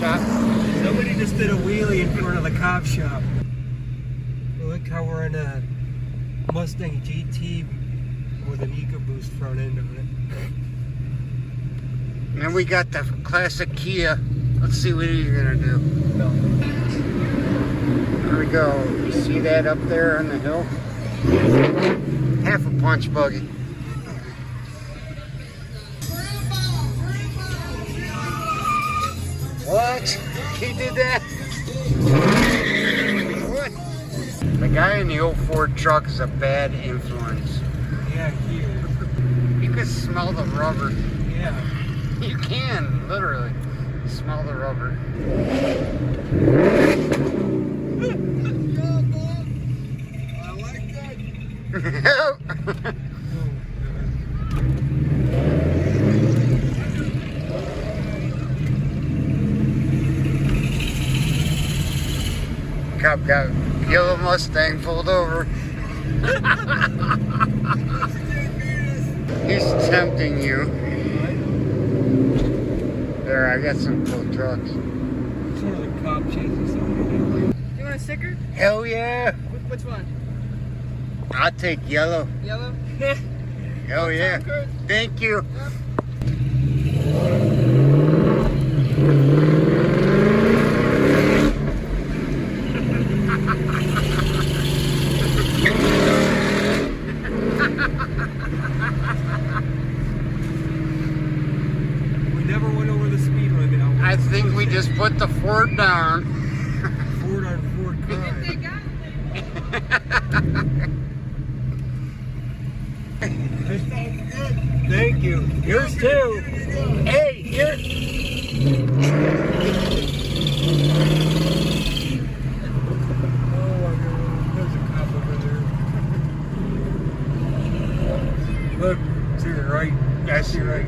shop. Somebody just did a wheelie in front of the cop shop. Look how we're in a Mustang GT with an EcoBoost front end of it. And then we got the classic Kia. Let's see what he's gonna do. No. There we go. You see that up there on the hill? Half a punch buggy. What? He did that? What? The guy in the old Ford truck is a bad influence. Yeah, here. You can smell the rubber. Yeah. You can, literally. Smell the rubber. Good job, Bob. I like that. Cop got yellow Mustang pulled over. He's tempting you. There, I got some cool trucks. It's one of the cop chasing somebody. You want a sticker? Hell yeah! Which one? I'll take yellow. Yellow? Hell yeah! Thank you. Yep. I think we just put the Ford down. Ford on Ford crime. Thank you. Yours too. Hey, here. Oh my God, there's a cop over there. Look, to your right. That's To your right.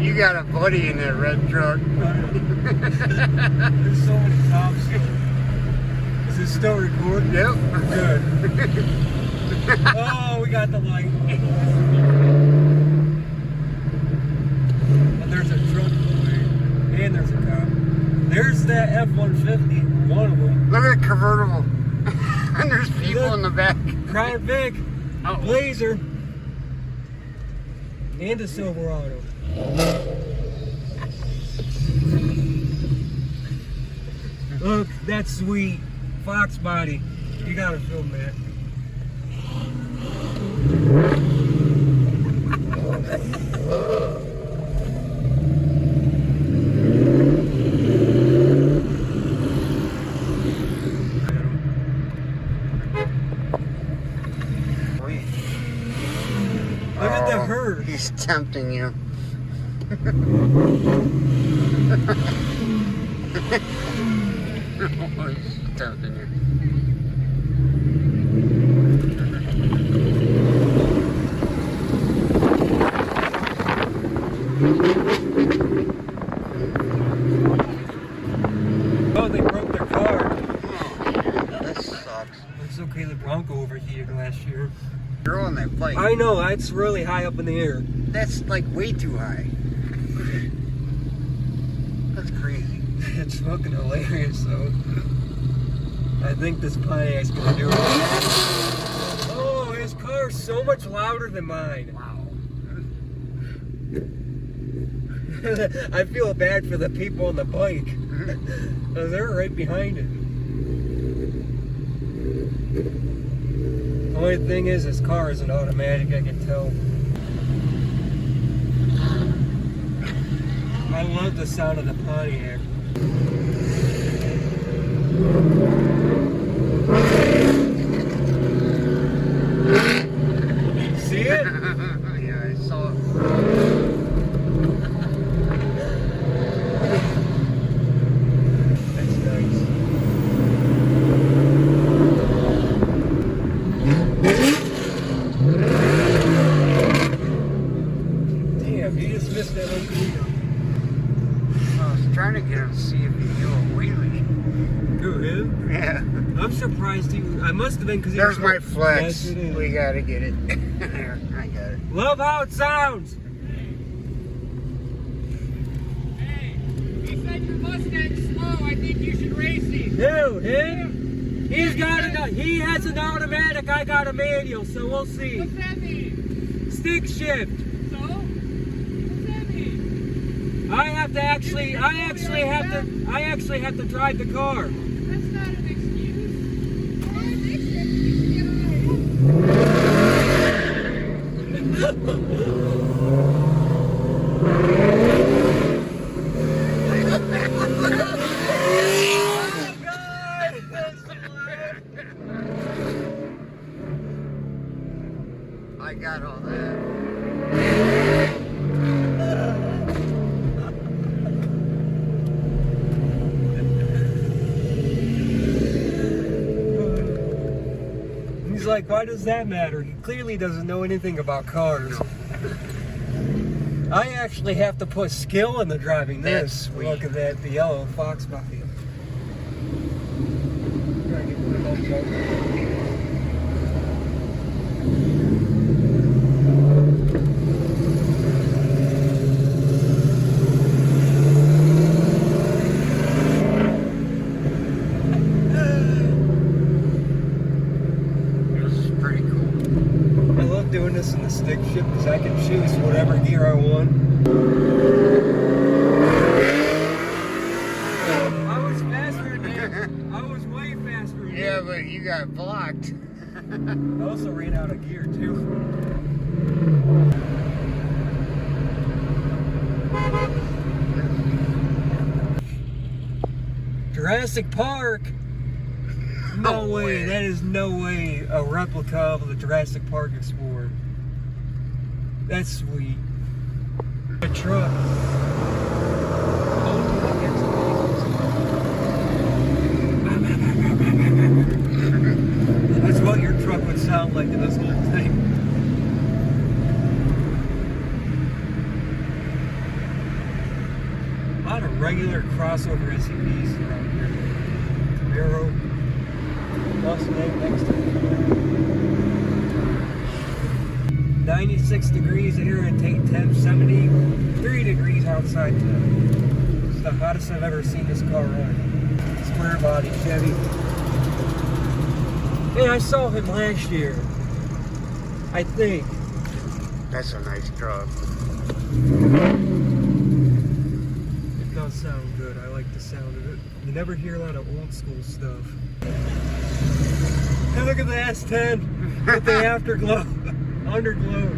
You got a buddy in that red truck. There's so many cops here. Is this still recording? Yep. Good. Oh, we got the light. And there's a truck away. And there's a cop. There's that F-150. One of them. Look at the convertible. And there's people in the back. Crown Vic. Oh. Blazer. And a Silverado. Look, that's sweet. Fox body. You gotta film that. Look at the herd. He's tempting you. Oh, he's tempting you. Oh, they broke their car. Oh, that sucks. It's okay, the Bronco overheated last year. You're on that bike. I know, it's really high up in the air. That's like way too high. That's crazy. It's fucking hilarious, though. I think this Pontiac's gonna do it. Oh, his car's so much louder than mine. Wow. I feel bad for the people on the bike. They're right behind it. The only thing is, his car isn't automatic, I can tell. I love the sound of the Pontiac. See it? Yeah, I saw it. That's nice. Damn, you just missed that opening. I was trying to get him see if he do a wheelie. Who, him? Yeah. I'm surprised he. I must have been because There's my flex. Yes, it is. We gotta get it. There, I got it. Love how it sounds. Hey, he said your Mustang's slow. I think you should race him. Dude, him? He has an automatic. I got a manual, so we'll see. What's that mean? Stick shift. So? What's that mean? I actually have to drive the car. That's not an excuse. Well, it makes it. I got all that. He's like, why does that matter? He clearly doesn't know anything about cars. I actually have to put skill into driving this. That's sweet. Look at that, the yellow fox body. Gotta get rid of that junk. Doing this in the stick shift because I can choose whatever gear I want. I was faster than him. I was way faster than him. Yeah, but you got blocked. I also ran out of gear too. Jurassic Park. No way, that is no way a replica of the Jurassic Park Explorer. That's sweet. A truck. That's what your truck would sound like in this whole thing. A lot of regular crossover SUVs around here. Camaro. Mustang next to it. 96 degrees here and take temp 73 degrees outside today. It's the hottest I've ever seen this car run. Square body Chevy. Hey, I saw him last year. I think. That's a nice truck. It does sound good. I like the sound of it. You never hear a lot of old school stuff. Hey, look at the S10 with the afterglow, underglow.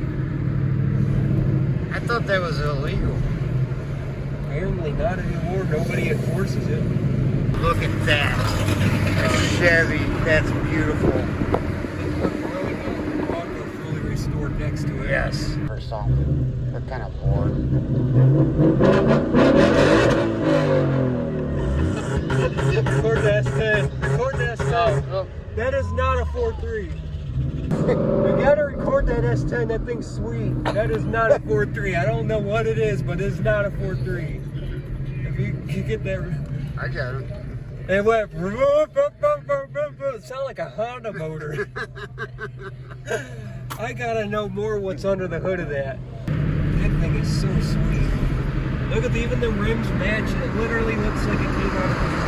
I thought that was illegal. Apparently not anymore. Nobody enforces it. Look at that. A Chevy. That's beautiful. It looked really good. Auto fully restored next to it. Yes. Or something. They're kind of bored. Record the S10. Record the S10. Oh, That is not a 4.3. You gotta record that S10. That thing's sweet. That is not a 4.3. I don't know what it is, but it's not a 4.3. If you get that. I got it. It went. It sounded like a Honda motor. I gotta know more what's under the hood of that. That thing is so sweet. Look at even the rims match. It literally looks like it came out of the.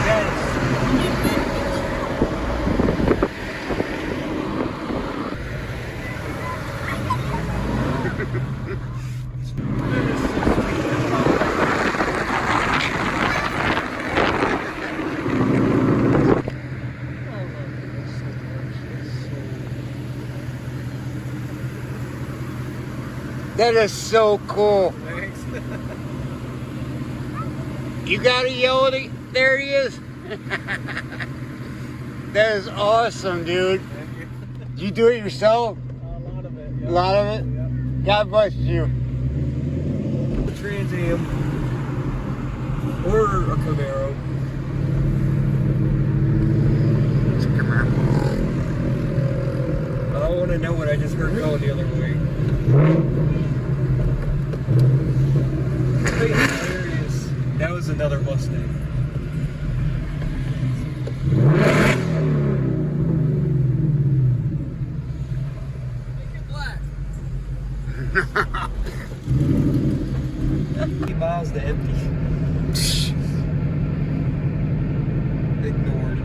Yes. That is so cool. Thanks. You got a Yodi? There he is. That is awesome, dude. You do it yourself? A lot of it. A lot of it? Yep. God bless you. Trans Am or a Camaro. It's a Camaro. I don't want to know what I just heard going the other way. Hilarious. Now that was another Mustang. Make it black. 50 miles to empty. Ignored.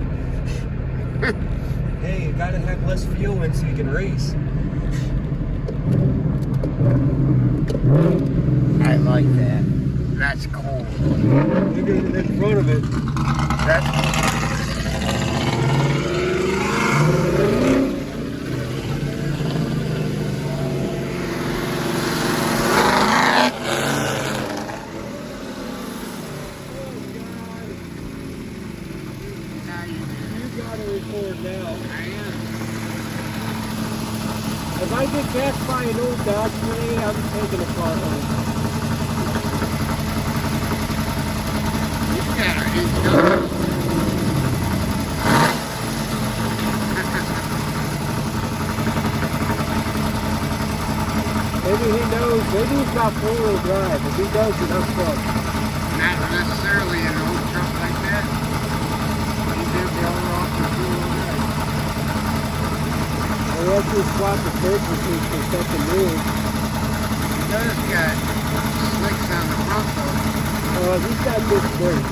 Hey, you gotta have less fuel in so you can race. I like that. That's cool. Look at it in front of it. That's You gotta record now. I am. If I get passed by an old Dodge today, I'm taking a car home. You got it. It's done. Maybe he knows. Maybe he's got four-wheel drive. If he does, then I'm fucked. Not necessarily an old truck like that. He did the other off the two-wheel drive. Or else we swap the surfaces for something new. He does got slicks on the front though. He's got good brakes.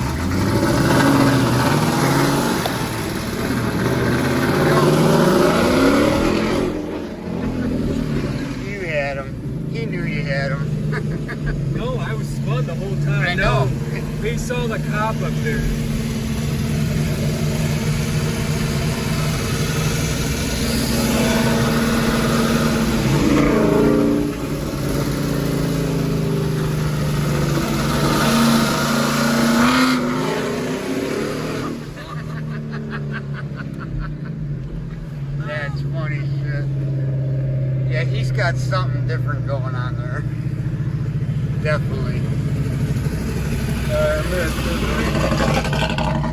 You had him. He knew you had him. No, I was spun the whole time. I know. We saw the cop up there. That's funny shit. Yeah, he's got something different going on there. Definitely.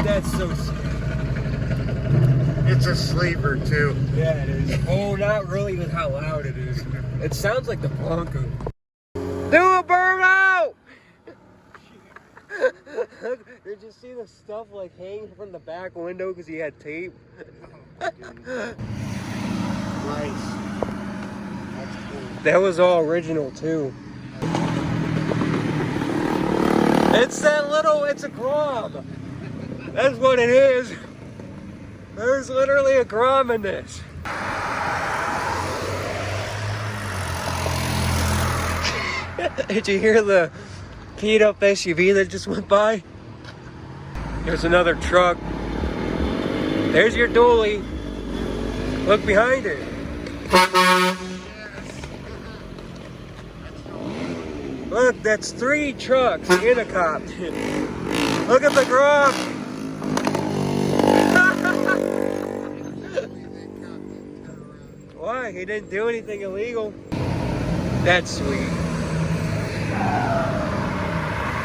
That's so sick. It's a sleeper too. Yeah, it is. Oh, not really with how loud it is. It sounds like the Bronco. Do a burnout! Did you see the stuff like hanging from the back window because he had tape? Nice. That's cool. That was all original too. It's that little, it's a Grom. That's what it is. There's literally a Grom in this. Did you hear the keyed up SUV that just went by? There's another truck. There's your dually. Look behind it. Look, that's 3 trucks in a cop. Look at the Grom. Why? He didn't do anything illegal. That's sweet.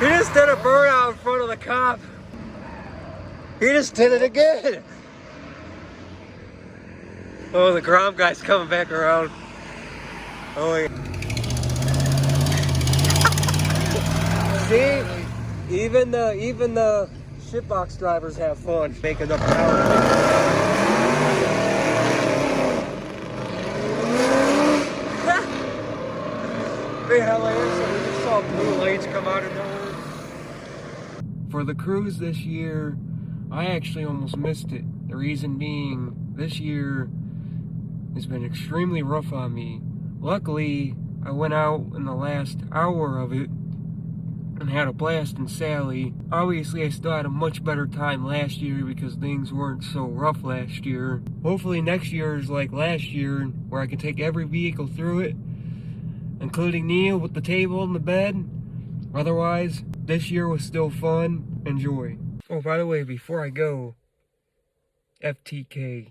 He just did a burnout in front of the cop. He just did it again. Oh, the Grom guy's coming back around. Oh, yeah. See, even the shitbox drivers have fun making up power. Hey, hilarious! So we just saw blue lights come out of nowhere. For the cruise this year, I actually almost missed it. The reason being, this year has been extremely rough on me. Luckily, I went out in the last hour of it and had a blast in Sally. Obviously, I still had a much better time last year because things weren't so rough last year. Hopefully next year is like last year, where I can take every vehicle through it, including Neil with the table and the bed. Otherwise, this year was still fun. Enjoy. Oh, by the way, before I go, FTK.